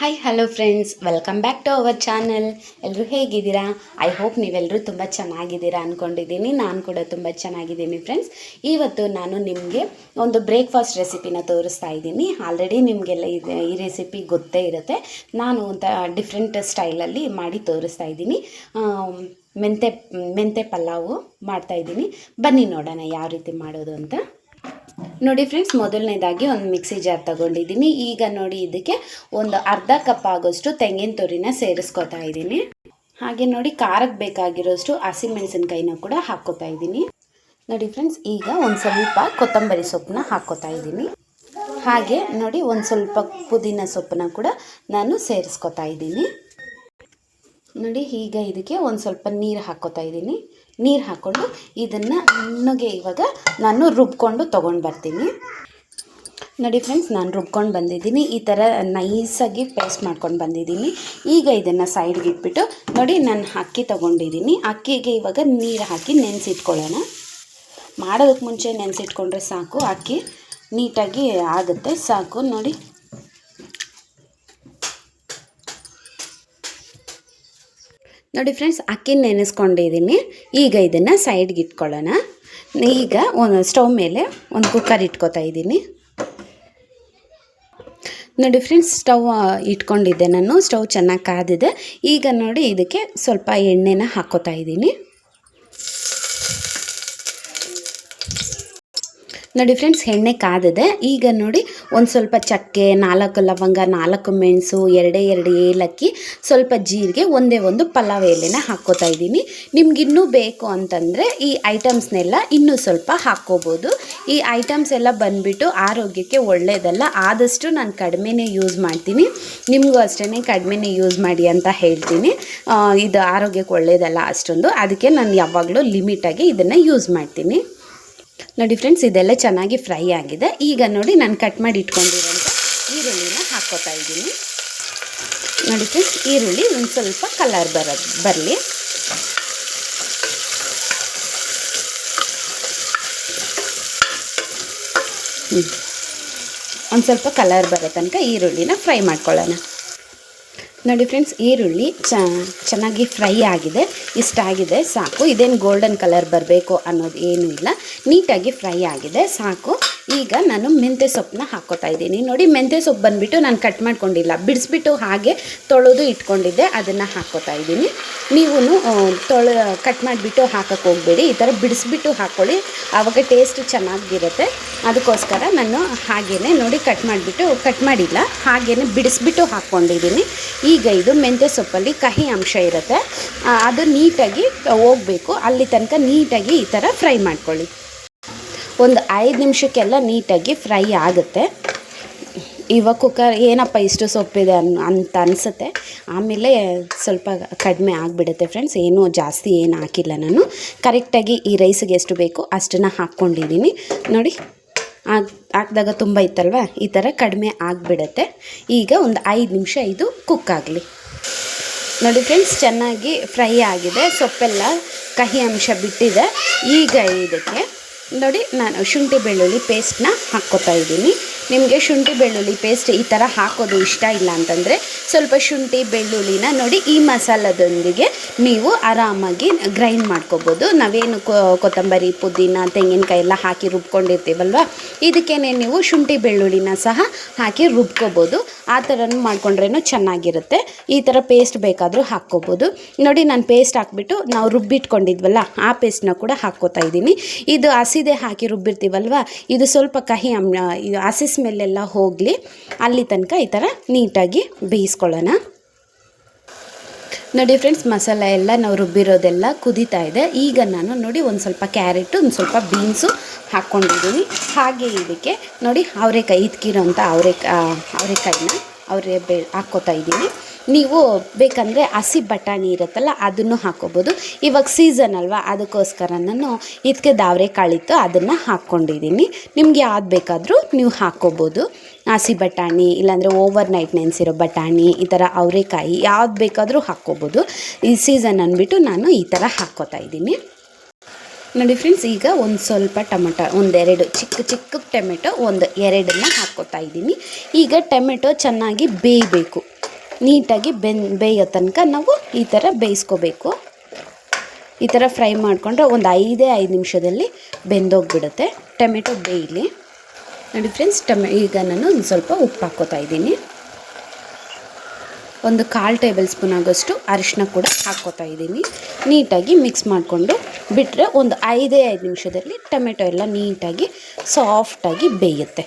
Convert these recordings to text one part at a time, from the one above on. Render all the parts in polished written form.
Hi hello friends, welcome back to our channel. ಎಲ್ಲರೂ ಹೇಗಿದ್ದೀರಾ? I hope ನೀವೆಲ್ಲರೂ ತುಂಬ ಚೆನ್ನಾಗಿದ್ದೀರಾ ಅಂದ್ಕೊಂಡಿದ್ದೀನಿ. ನಾನು ಕೂಡ ತುಂಬ ಚೆನ್ನಾಗಿದ್ದೀನಿ ಫ್ರೆಂಡ್ಸ್. ಇವತ್ತು ನಾನು ನಿಮಗೆ ಒಂದು ಬ್ರೇಕ್ಫಾಸ್ಟ್ ರೆಸಿಪಿನ ತೋರಿಸ್ತಾ ಇದ್ದೀನಿ. ಆಲ್ರೆಡಿ ನಿಮಗೆಲ್ಲ ಈ ರೆಸಿಪಿ ಗೊತ್ತೇ ಇರುತ್ತೆ. ನಾನು ಡಿಫ್ರೆಂಟ್ ಸ್ಟೈಲಲ್ಲಿ ಮಾಡಿ ತೋರಿಸ್ತಾ ಇದ್ದೀನಿ. ಮೆಂತೆ ಪಲಾವು ಮಾಡ್ತಾಯಿದ್ದೀನಿ. ಬನ್ನಿ ನೋಡೋಣ ಯಾವ ರೀತಿ ಮಾಡೋದು ಅಂತ. ನೋಡಿ ಫ್ರೆಂಡ್ಸ್, ಮೊದಲನೇದಾಗಿ ಒಂದು ಮಿಕ್ಸಿ ಜಾರ್ ತಗೊಂಡಿದ್ದೀನಿ. ಈಗ ನೋಡಿ ಇದಕ್ಕೆ ಒಂದು ಅರ್ಧ ಕಪ್ ಆಗೋಷ್ಟು ತೆಂಗಿನ ತುರಿನ ಸೇರಿಸ್ಕೊತಾ ಇದ್ದೀನಿ. ಹಾಗೆ ನೋಡಿ ಖಾರಕ್ಕೆ ಬೇಕಾಗಿರೋಷ್ಟು ಹಸಿಮೆಣಸಿನ್ಕಾಯಿನ ಕೂಡ ಹಾಕ್ಕೋತಾ ಇದ್ದೀನಿ. ನೋಡಿ ಫ್ರೆಂಡ್ಸ್, ಈಗ ಒಂದು ಸ್ವಲ್ಪ ಕೊತ್ತಂಬರಿ ಸೊಪ್ಪನ್ನ ಹಾಕ್ಕೋತಾ ಇದ್ದೀನಿ. ಹಾಗೆ ನೋಡಿ ಒಂದು ಸ್ವಲ್ಪ ಪುದೀನ ಸೊಪ್ಪನ್ನ ಕೂಡ ನಾನು ಸೇರಿಸ್ಕೊತಾ ಇದ್ದೀನಿ. ನೋಡಿ ಈಗ ಇದಕ್ಕೆ ಒಂದು ಸ್ವಲ್ಪ ನೀರು ಹಾಕ್ಕೋತಾ ಇದ್ದೀನಿ. ನೀರು ಹಾಕ್ಕೊಂಡು ಇದನ್ನು ನುಗ್ಗೆ ಇವಾಗ ನಾನು ರುಬ್ಕೊಂಡು ತೊಗೊಂಡು ಬರ್ತೀನಿ. ನೋಡಿ ಫ್ರೆಂಡ್ಸ್, ನಾನು ರುಬ್ಕೊಂಡು ಬಂದಿದ್ದೀನಿ. ಈ ಥರ ನೈಸಾಗಿ ಪೇಸ್ಟ್ ಮಾಡ್ಕೊಂಡು ಬಂದಿದ್ದೀನಿ. ಈಗ ಇದನ್ನು ಸೈಡ್ಗೆ ಇಟ್ಬಿಟ್ಟು ನೋಡಿ ನಾನು ಅಕ್ಕಿ ತೊಗೊಂಡಿದ್ದೀನಿ. ಅಕ್ಕಿಗೆ ಇವಾಗ ನೀರು ಹಾಕಿ ನೆನೆಸಿಟ್ಕೊಳ್ಳೋಣ. ಮಾಡೋದಕ್ಕೆ ಮುಂಚೆ ನೆನೆಸಿಟ್ಕೊಂಡ್ರೆ ಸಾಕು, ಅಕ್ಕಿ ನೀಟಾಗಿ ಆಗುತ್ತೆ. ಸಾಕು ನೋಡಿ. ನೋಡಿ ಫ್ರೆಂಡ್ಸ್, ಅಕ್ಕಿ ನೆನೆಸ್ಕೊಂಡಿದ್ದೀನಿ. ಈಗ ಇದನ್ನು ಸೈಡ್ಗೆ ಇಟ್ಕೊಳ್ಳೋಣ. ಈಗ ಒಂದು ಸ್ಟವ್ ಮೇಲೆ ಒಂದು ಕುಕ್ಕರ್ ಇಟ್ಕೊತಾ ಇದ್ದೀನಿ. ನೋಡಿ ಫ್ರೆಂಡ್ಸ್, ಸ್ಟವ್ ಇಟ್ಕೊಂಡಿದ್ದೆ ನಾನು. ಸ್ಟವ್ ಚೆನ್ನಾಗಿ ಕಾದಿದೆ. ಈಗ ನೋಡಿ ಇದಕ್ಕೆ ಸ್ವಲ್ಪ ಎಣ್ಣೆನ ಹಾಕ್ಕೋತಾ ಇದ್ದೀನಿ. ನೋಡಿ ಫ್ರೆಂಡ್ಸ್, ಎಣ್ಣೆ ಕಾದಿದೆ. ಈಗ ನೋಡಿ ಒಂದು ಸ್ವಲ್ಪ ಚಕ್ಕೆ, 4 ಲವಂಗ, 4 ಮೆಣಸು, 2 ಏಲಕ್ಕಿ, ಸ್ವಲ್ಪ ಜೀರಿಗೆ, ಒಂದು ಪಲಾವ್ ಎಲೆನ ಹಾಕ್ಕೋತಾ ಇದ್ದೀನಿ. ನಿಮ್ಗಿನ್ನೂ ಬೇಕು ಅಂತಂದರೆ ಈ ಐಟಮ್ಸ್ನೆಲ್ಲ ಇನ್ನೂ ಸ್ವಲ್ಪ ಹಾಕ್ಕೋಬೋದು. ಈ ಐಟಮ್ಸ್ ಎಲ್ಲ ಬಂದುಬಿಟ್ಟು ಆರೋಗ್ಯಕ್ಕೆ ಒಳ್ಳೆಯದಲ್ಲ. ಆದಷ್ಟು ನಾನು ಕಡಿಮೆನೇ ಯೂಸ್ ಮಾಡ್ತೀನಿ. ನಿಮಗೂ ಅಷ್ಟೇ ಕಡಿಮೆನೇ ಯೂಸ್ ಮಾಡಿ ಅಂತ ಹೇಳ್ತೀನಿ. ಇದು ಆರೋಗ್ಯಕ್ಕೆ ಒಳ್ಳೆಯದಲ್ಲ ಅಷ್ಟೊಂದು. ಅದಕ್ಕೆ ನಾನು ಯಾವಾಗಲೂ ಲಿಮಿಟಾಗಿ ಇದನ್ನು ಯೂಸ್ ಮಾಡ್ತೀನಿ. ನೋಡಿ ಫ್ರೆಂಡ್ಸ್, ಇದೆಲ್ಲ ಚೆನ್ನಾಗಿ ಫ್ರೈ ಆಗಿದೆ. ಈಗ ನೋಡಿ ನಾನು ಕಟ್ ಮಾಡಿ ಇಟ್ಕೊಂಡಿರೋಂಥ ಈರುಳ್ಳಿನ ಹಾಕ್ಕೋತಾ ಇದ್ದೀನಿ. ನೋಡಿ ಫ್ರೆಂಡ್ಸ್, ಈರುಳ್ಳಿ ಒಂದು ಸ್ವಲ್ಪ ಕಲರ್ ಬರಲಿ. ಒಂದು ಸ್ವಲ್ಪ ಕಲರ್ ಬರೋ ತನಕ ಈರುಳ್ಳಿನ ಫ್ರೈ ಮಾಡ್ಕೊಳ್ಳೋಣ. ನೋಡಿ ಫ್ರೆಂಡ್ಸ್, ಈರುಳ್ಳಿ ಚೆನ್ನಾಗಿ ಫ್ರೈ ಆಗಿದೆ. ಇಷ್ಟಾಗಿದೆ ಸಾಕು. ಇದೇನು ಗೋಲ್ಡನ್ ಕಲರ್ ಬರಬೇಕು ಅನ್ನೋದು ಏನೂ ಇಲ್ಲ. ನೀಟಾಗಿ ಫ್ರೈ ಆಗಿದೆ ಸಾಕು. ಈಗ ನಾನು ಮೆಂತ್ಯ ಸೊಪ್ಪನ್ನ ಹಾಕ್ಕೋತಾ ಇದ್ದೀನಿ. ನೋಡಿ, ಮೆಂತ್ಯ ಸೊಪ್ಪು ಬಂದುಬಿಟ್ಟು ನಾನು ಕಟ್ ಮಾಡ್ಕೊಂಡಿಲ್ಲ, ಬಿಡಿಸ್ಬಿಟ್ಟು ಹಾಗೆ ತೊಳೆದು ಇಟ್ಕೊಂಡಿದ್ದೆ, ಅದನ್ನು ಹಾಕ್ಕೋತಾ ಇದ್ದೀನಿ. ನೀವು ಕಟ್ ಮಾಡಿಬಿಟ್ಟು ಹಾಕೋಕ್ಕೆ ಹೋಗಬೇಡಿ. ಈ ಥರ ಬಿಡಿಸ್ಬಿಟ್ಟು ಹಾಕ್ಕೊಳ್ಳಿ, ಆವಾಗ ಟೇಸ್ಟ್ ಚೆನ್ನಾಗಿರುತ್ತೆ. ಅದಕ್ಕೋಸ್ಕರ ನಾನು ಹಾಗೇ ನೋಡಿ ಕಟ್ ಮಾಡಿಲ್ಲ, ಹಾಗೇ ಬಿಡಿಸ್ಬಿಟ್ಟು ಹಾಕ್ಕೊಂಡಿದ್ದೀನಿ. ಈಗ ಇದು ಮೆಂತ್ಯ ಸೊಪ್ಪಲ್ಲಿ ಕಹಿ ಅಂಶ ಇರುತ್ತೆ, ಅದು ನೀಟಾಗಿ ಹೋಗಬೇಕು. ಅಲ್ಲಿ ತನಕ ನೀಟಾಗಿ ಈ ಥರ ಫ್ರೈ ಮಾಡ್ಕೊಳ್ಳಿ. ಒಂದು 5 ನಿಮಿಷಕ್ಕೆಲ್ಲ ನೀಟಾಗಿ ಫ್ರೈ ಆಗುತ್ತೆ. ಇವಾಗ ಕುಕ್ಕರ್ ಏನಪ್ಪ ಇಷ್ಟು ಸೊಪ್ಪಿದೆ ಅಂತ ಅನಿಸುತ್ತೆ. ಆಮೇಲೆ ಸ್ವಲ್ಪ ಕಡಿಮೆ ಆಗಿಬಿಡುತ್ತೆ ಫ್ರೆಂಡ್ಸ್. ಏನೂ ಜಾಸ್ತಿ ಏನು ಹಾಕಿಲ್ಲ ನಾನು. ಕರೆಕ್ಟಾಗಿ ಈ ರೈಸಿಗೆ ಎಷ್ಟು ಬೇಕು ಅಷ್ಟನ್ನು ಹಾಕ್ಕೊಂಡಿದ್ದೀನಿ. ನೋಡಿ, ಹಾಕಿದಾಗ ತುಂಬ ಇತ್ತಲ್ವ, ಈ ಥರ ಕಡಿಮೆ ಆಗಿಬಿಡುತ್ತೆ. ಈಗ ಒಂದು 5 ನಿಮಿಷ ಇದು ಕುಕ್ ಆಗಲಿ. ನೋಡಿ ಫ್ರೆಂಡ್ಸ್, ಚೆನ್ನಾಗಿ ಫ್ರೈ ಆಗಿದೆ. ಸೊಪ್ಪೆಲ್ಲ ಕಹಿ ಅಂಶ ಬಿಟ್ಟಿದೆ. ಈಗ ಇದಕ್ಕೆ ನೋಡಿ ನಾನು ಶುಂಠಿ ಬೆಳ್ಳುಳ್ಳಿ ಪೇಸ್ಟ್ನ ಹಾಕ್ಕೋತಾ ಇದ್ದೀನಿ. ನಿಮಗೆ ಶುಂಠಿ ಬೆಳ್ಳುಳ್ಳಿ ಪೇಸ್ಟ್ ಈ ಥರ ಹಾಕೋದು ಇಷ್ಟ ಇಲ್ಲ ಅಂತಂದರೆ ಸ್ವಲ್ಪ ಶುಂಠಿ ಬೆಳ್ಳುಳ್ಳಿನ ನೋಡಿ ಈ ಮಸಾಲದೊಂದಿಗೆ ನೀವು ಆರಾಮಾಗಿ ಗ್ರೈಂಡ್ ಮಾಡ್ಕೋಬೋದು. ನಾವೇನು ಕೊತ್ತಂಬರಿ, ಪುದೀನ, ತೆಂಗಿನಕಾಯಿ ಎಲ್ಲ ಹಾಕಿ ರುಬ್ಕೊಂಡಿರ್ತೀವಲ್ವ, ಇದಕ್ಕೇನೆ ನೀವು ಶುಂಠಿ ಬೆಳ್ಳುಳ್ಳಿನ ಸಹ ಹಾಕಿ ರುಬ್ಕೋಬೋದು. ಆ ಥರನೂ ಮಾಡ್ಕೊಂಡ್ರೇನು ಚೆನ್ನಾಗಿರುತ್ತೆ. ಈ ಥರ ಪೇಸ್ಟ್ ಬೇಕಾದರೂ ಹಾಕ್ಕೋಬೋದು. ನೋಡಿ, ನಾನು ಪೇಸ್ಟ್ ಹಾಕ್ಬಿಟ್ಟು ನಾವು ರುಬ್ಬಿಟ್ಕೊಂಡಿದ್ವಲ್ಲ ಆ ಪೇಸ್ಟ್ನ ಕೂಡ ಹಾಕ್ಕೋತಾ ಇದ್ದೀನಿ. ಇದು ಹಸಿದೆ ಹಾಕಿ ರುಬ್ಬಿರ್ತೀವಲ್ವ, ಇದು ಸ್ವಲ್ಪ ಕಹಿ ಹಸಿ ಸ್ಮೆಲ್ಲೆಲ್ಲ ಹೋಗಲಿ, ಅಲ್ಲಿ ತನಕ ಈ ಥರ ನೀಟಾಗಿ ಬೇಯಿಸ್ಕೊಳ್ಳೋಣ. ನೋಡಿ ಫ್ರೆಂಡ್ಸ್, ಮಸಾಲೆ ಎಲ್ಲ ನಾವು ರುಬ್ಬಿರೋದೆಲ್ಲ ಕುದೀತಾ ಇದೆ. ಈಗ ನಾನು ನೋಡಿ ಒಂದು ಸ್ವಲ್ಪ ಕ್ಯಾರೆಟು, ಒಂದು ಸ್ವಲ್ಪ ಬೀನ್ಸು ಹಾಕ್ಕೊಂಡಿದ್ದೀನಿ. ಹಾಗೆ ಇದಕ್ಕೆ ನೋಡಿ ಅವರೆಕಾಯಿ, ಇದ್ಕಿರೋಂಥ ಅವರೆಕಾಯಿನ ಹಾಕ್ಕೋತಾ ಇದ್ದೀನಿ. ನೀವು ಬೇಕಂದರೆ ಹಸಿ ಬಟಾಣಿ ಇರುತ್ತಲ್ಲ ಅದನ್ನು ಹಾಕ್ಕೋಬೋದು. ಇವಾಗ ಸೀಸನ್ ಅಲ್ವಾ, ಅದಕ್ಕೋಸ್ಕರ ನಾನು ಇದಕ್ಕೆ ಅವರೆಕಾಳಿತ್ತು ಅದನ್ನು ಹಾಕ್ಕೊಂಡಿದ್ದೀನಿ. ನಿಮ್ಗೆ ಯಾವ್ದು ಬೇಕಾದರೂ ನೀವು ಹಾಕ್ಕೋಬೋದು. ಹಸಿ ಬಟಾಣಿ, ಇಲ್ಲಾಂದರೆ ಓವರ್ ನೈಟ್ ನೆನೆಸಿರೋ ಬಟಾಣಿ, ಈ ಥರ ಅವರೆಕಾಯಿ ಯಾವ್ದು ಬೇಕಾದರೂ ಹಾಕ್ಕೋಬೋದು. ಈ ಸೀಸನ್ ಅಂದ್ಬಿಟ್ಟು ನಾನು ಈ ಥರ ಹಾಕ್ಕೋತಾ ಇದ್ದೀನಿ. ನೋಡಿ ಫ್ರೆಂಡ್ಸ್, ಈಗ ಒಂದು ಸ್ವಲ್ಪ ಟೊಮೆಟೊ, 1-2 ಚಿಕ್ಕ ಟೊಮೆಟೊ 1-2 ಹಾಕ್ಕೋತಾ ಇದ್ದೀನಿ. ಈಗ ಟೊಮೆಟೊ ಚೆನ್ನಾಗಿ ಬೇಯಬೇಕು. ನೀಟಾಗಿ ಬೇಯೋ ತನಕ ನಾವು ಈ ಥರ ಬೇಯಿಸ್ಕೋಬೇಕು. ಈ ಥರ ಫ್ರೈ ಮಾಡಿಕೊಂಡ್ರೆ ಒಂದು 5 ನಿಮಿಷದಲ್ಲಿ ಬೆಂದೋಗಿಬಿಡುತ್ತೆ. ಟೊಮೆಟೊ ಬೇಯಲಿ ನೋಡಿ ಫ್ರೆಂಡ್ಸ್. ಈಗ ನಾನು ಒಂದು ಸ್ವಲ್ಪ ಉಪ್ಪು ಹಾಕ್ಕೋತಾ ಇದ್ದೀನಿ. ಒಂದು 1/4 ಟೇಬಲ್ ಸ್ಪೂನ್ ಆಗೋಷ್ಟು ಅರಿಶಿನ ಕೂಡ ಹಾಕ್ಕೋತಾ ಇದ್ದೀನಿ. ನೀಟಾಗಿ ಮಿಕ್ಸ್ ಮಾಡಿಕೊಂಡು ಬಿಟ್ಟರೆ ಒಂದು 5 ನಿಮಿಷದಲ್ಲಿ ಟೊಮೆಟೊ ಎಲ್ಲ ನೀಟಾಗಿ ಸಾಫ್ಟಾಗಿ ಬೇಯುತ್ತೆ.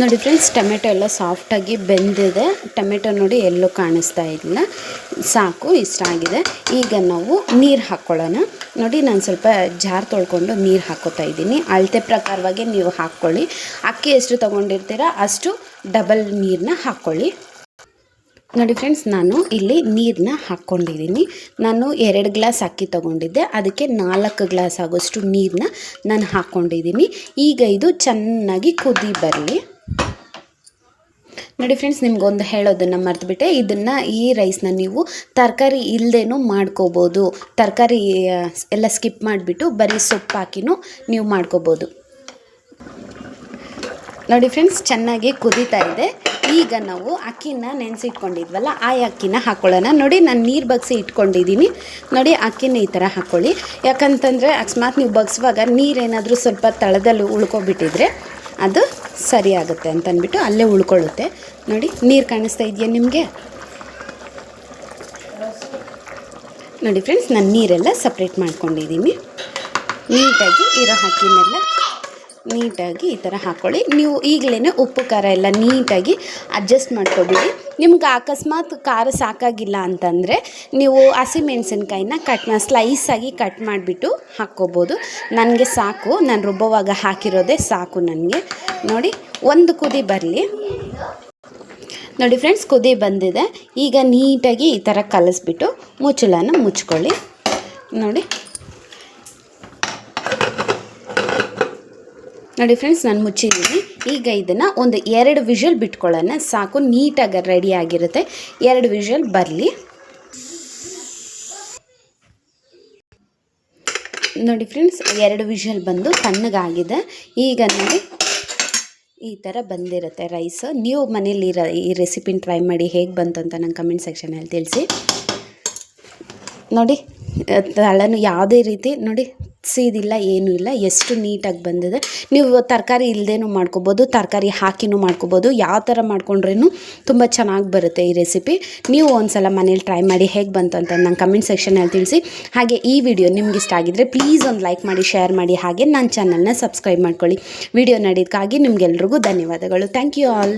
ನೋಡಿ ಫ್ರೆಂಡ್ಸ್, ಟೊಮೆಟೊ ಎಲ್ಲ ಸಾಫ್ಟಾಗಿ ಬೆಂದಿದೆ. ಟೊಮೆಟೊ ನೋಡಿ ಎಲ್ಲೂ ಕಾಣಿಸ್ತಾ ಇಲ್ಲ. ಸಾಕು, ಇಷ್ಟ ಆಗಿದೆ. ಈಗ ನಾವು ನೀರು ಹಾಕ್ಕೊಳ್ಳೋಣ. ನೋಡಿ ನಾನು ಸ್ವಲ್ಪ ಜಾರ್ ತೊಳ್ಕೊಂಡು ನೀರು ಹಾಕ್ಕೋತಾ ಇದ್ದೀನಿ. ಅಳತೆ ಪ್ರಕಾರವಾಗಿ ನೀವು ಹಾಕ್ಕೊಳ್ಳಿ. ಅಕ್ಕಿ ಎಷ್ಟು ತೊಗೊಂಡಿರ್ತೀರ ಅಷ್ಟು ಡಬಲ್ ನೀರನ್ನ ಹಾಕ್ಕೊಳ್ಳಿ. ನೋಡಿ ಫ್ರೆಂಡ್ಸ್, ನಾನು ಇಲ್ಲಿ ನೀರನ್ನ ಹಾಕ್ಕೊಂಡಿದ್ದೀನಿ. ನಾನು 2 ಗ್ಲಾಸ್ ಅಕ್ಕಿ ತೊಗೊಂಡಿದ್ದೆ, ಅದಕ್ಕೆ 4 ಗ್ಲಾಸ್ ಆಗೋಷ್ಟು ನೀರನ್ನ ನಾನು ಹಾಕ್ಕೊಂಡಿದ್ದೀನಿ. ಈಗ ಇದು ಚೆನ್ನಾಗಿ ಕುದಿ ಬರಲಿ. ನೋಡಿ ಫ್ರೆಂಡ್ಸ್, ನಿಮ್ಗೊಂದು ಹೇಳೋದನ್ನು ಮರೆತುಬಿಟ್ಟೆ. ಈ ರೈಸ್ನ ನೀವು ತರಕಾರಿ ಇಲ್ಲದೇನೂ ಮಾಡ್ಕೋಬೋದು. ತರಕಾರಿ ಎಲ್ಲ ಸ್ಕಿಪ್ ಮಾಡಿಬಿಟ್ಟು ಬರೀ ಸೊಪ್ಪು ಹಾಕಿನೂ ನೀವು ಮಾಡ್ಕೋಬೋದು. ನೋಡಿ ಫ್ರೆಂಡ್ಸ್, ಚೆನ್ನಾಗಿ ಕುದೀತಾ ಇದೆ. ಈಗ ನಾವು ಅಕ್ಕಿನ ನೆನೆಸಿಟ್ಕೊಂಡಿದ್ವಲ್ಲ, ಆ ಅಕ್ಕಿನ ಹಾಕ್ಕೊಳ್ಳೋಣ. ನೋಡಿ ನಾನು ನೀರು ಬಗ್ಸಿ ಇಟ್ಕೊಂಡಿದ್ದೀನಿ. ನೋಡಿ ಅಕ್ಕಿನ ಈ ಥರ ಹಾಕ್ಕೊಳ್ಳಿ. ಯಾಕಂತಂದರೆ ಅಕಸ್ಮಾತ್ ನೀವು ಬಗ್ಸುವಾಗ ನೀರೇನಾದರೂ ಸ್ವಲ್ಪ ತಳದಲ್ಲಿ ಉಳ್ಕೊಬಿಟ್ಟಿದ್ರೆ ಅದು ಸರಿ ಆಗುತ್ತೆ ಅಂತಂದ್ಬಿಟ್ಟು ಅಲ್ಲೇ ಉಳ್ಕೊಳ್ಳುತ್ತೆ. ನೋಡಿ ನೀರು ಕಾಣಿಸ್ತಾ ಇದೆಯಾ ನಿಮಗೆ? ನೋಡಿ ಫ್ರೆಂಡ್ಸ್, ನಾನು ನೀರೆಲ್ಲ ಸಪ್ರೇಟ್ ಮಾಡ್ಕೊಂಡಿದ್ದೀನಿ. ನೀಟಾಗಿ ಇರೋ ಅಕ್ಕಿನೆಲ್ಲ ನೀಟಾಗಿ ಈ ಥರ ಹಾಕ್ಕೊಳ್ಳಿ. ನೀವು ಈಗಲೇ ಉಪ್ಪು ಖಾರ ಎಲ್ಲ ನೀಟಾಗಿ ಅಡ್ಜಸ್ಟ್ ಮಾಡ್ಕೊಬಿಡಿ. ನಿಮ್ಗೆ ಅಕಸ್ಮಾತ್ ಖಾರ ಸಾಕಾಗಿಲ್ಲ ಅಂತಂದರೆ ನೀವು ಹಸಿಮೆಣಸಿನ್ಕಾಯಿನ ಸ್ಲೈಸಾಗಿ ಕಟ್ ಮಾಡಿಬಿಟ್ಟು ಹಾಕ್ಕೋಬೋದು. ನನಗೆ ಸಾಕು, ನಾನು ರುಬ್ಬುವಾಗ ಹಾಕಿರೋದೇ ಸಾಕು ನನಗೆ. ನೋಡಿ ಒಂದು ಕುದಿ ಬರಲಿ. ನೋಡಿ ಫ್ರೆಂಡ್ಸ್, ಕುದಿ ಬಂದಿದೆ. ಈಗ ನೀಟಾಗಿ ಈ ಥರ ಕಲಿಸ್ಬಿಟ್ಟು ಮುಚ್ಚಳನ ಮುಚ್ಕೊಳ್ಳಿ. ನೋಡಿ ಫ್ರೆಂಡ್ಸ್, ನಾನು ಮುಚ್ಚಿದ್ದೀನಿ. ಈಗ ಇದನ್ನು ಒಂದು 2 ವಿಷಲ್ ಬಿಟ್ಕೊಳ್ಳೋಣ. ಸಾಕು, ನೀಟಾಗಿ ರೆಡಿ ಆಗಿರುತ್ತೆ. 2 ವಿಷಲ್ ಬರಲಿ. ನೋಡಿ ಫ್ರೆಂಡ್ಸ್, 2 ವಿಷಲ್ ಬಂದು ತಣ್ಣಗಾಗಿದೆ. ಈಗ ನೋಡಿ ಈ ಥರ ಬಂದಿರುತ್ತೆ ರೈಸ್. ನೀವು ಮನೇಲಿ ಈ ರೆಸಿಪಿನ ಟ್ರೈ ಮಾಡಿ ಹೇಗೆ ಬಂತು ಅಂತ ನಂಗೆ ಕಮೆಂಟ್ ಸೆಕ್ಷನಲ್ಲಿ ತಿಳಿಸಿ. ನೋಡಿ ತಳನು ಯಾವುದೇ ರೀತಿ ನೋಡಿ ಸೀದಿಲ್ಲ, ಏನೂ ಇಲ್ಲ, ಎಷ್ಟು ನೀಟಾಗಿ ಬಂದಿದೆ. ನೀವು ತರಕಾರಿ ಇಲ್ಲದೇನೂ ಮಾಡ್ಕೋಬೋದು, ತರಕಾರಿ ಹಾಕಿನೂ ಮಾಡ್ಕೋಬೋದು. ಯಾವ ಥರ ಮಾಡ್ಕೊಂಡ್ರೂ ತುಂಬ ಚೆನ್ನಾಗಿ ಬರುತ್ತೆ ಈ ರೆಸಿಪಿ. ನೀವು ಒಂದ್ಸಲ ಮನೇಲಿ ಟ್ರೈ ಮಾಡಿ ಹೇಗೆ ಬಂತು ಅಂತ ನಂಗೆ ಕಮೆಂಟ್ ಸೆಕ್ಷನಲ್ಲಿ ತಿಳಿಸಿ. ಹಾಗೆ ಈ ವಿಡಿಯೋ ನಿಮ್ಗೆ ಇಷ್ಟ ಆಗಿದ್ದರೆ ಪ್ಲೀಸ್ ಒಂದು ಲೈಕ್ ಮಾಡಿ, ಶೇರ್ ಮಾಡಿ, ಹಾಗೆ ನನ್ನ ಚಾನಲ್ನ ಸಬ್ಸ್ಕ್ರೈಬ್ ಮಾಡ್ಕೊಳ್ಳಿ. ವಿಡಿಯೋ ನೋಡಿದ್ದಕ್ಕಾಗಿ ನಿಮಗೆಲ್ರಿಗೂ ಧನ್ಯವಾದಗಳು. Thank you all.